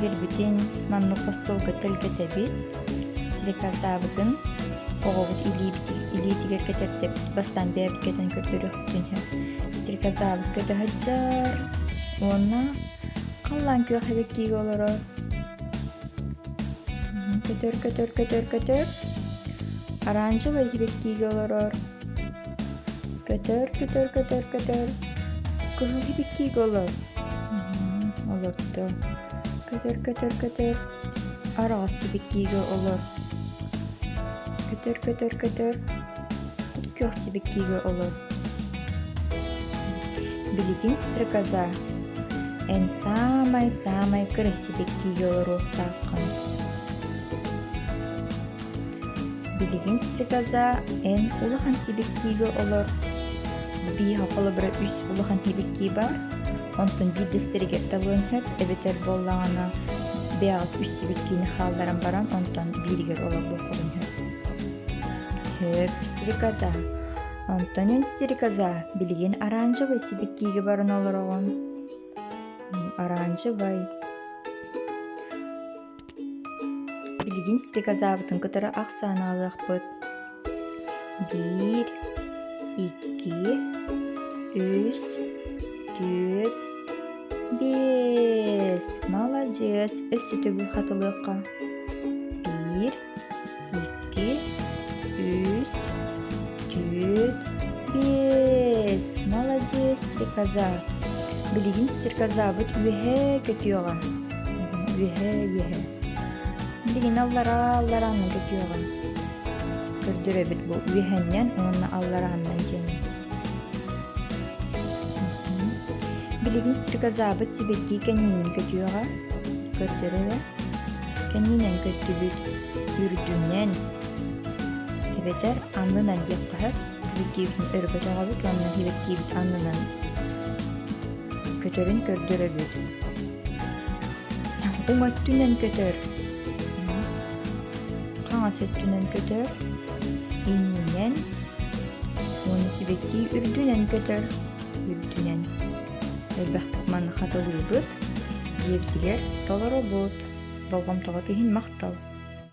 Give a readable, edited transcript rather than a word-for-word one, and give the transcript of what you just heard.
тигербитин манны костолга телгетебит стирказабытын оғобут илиитигер кетертеп бастан бэбит кетен көтөрөктүн стирказабыт көтө хаджар уонна қаллан күйөхебеккиге олоро көтөр оранжевый хибеккиге олорор көтөр кыһыл хибеккиге олор олорто көтөр арагас хибеккиге олор көтөр күйөх хибеккиге олор билигин стрекоза эн самай кырых хибеккиге олор тааккан билигин стрекоза эн улахан хибеккиге олор бии хакылы бир үс улахан хибекки бар онтон бидестеригер талын хөп эбетер боллаңана беалт үс хибеккини хаалдаран баран онтон биригер олор болколун хөп стрекоза онтонен стрекоза билигин оранжевый хибеккиге барын олорогон оранжевый билигин стрекозабытын кытары аксааналыакпыт 1 2 3 4 5 молодец өссү төгүл хатылыакка 1 2 3 4 5 молодец стрекоза билигин стрекозабыт үөһэ көтүөҕа үөһэ билигин алларааннан көтүөҕа көрдүрөбүт бу үөһэннен уонна алларааннан жеңи билигин стрекозабыт сибекки кэннинин көтүөҕа көрдүрөбү кэннинен көттүбүт үрдүнен эбетер аннынан диэккаһар сибеккибитин өрбөтөҕөбүт уонна сибеккибит аннынан көтөрүн көрдүрөбүт уҥоттүнен көтөр каҥа сөттүнен көтөр иннинен уону сибекки үрдүнен көтөр үрдүнен элбахтык манны хатылыыбыт диэбитигер толоробут болгомтого киһин мактал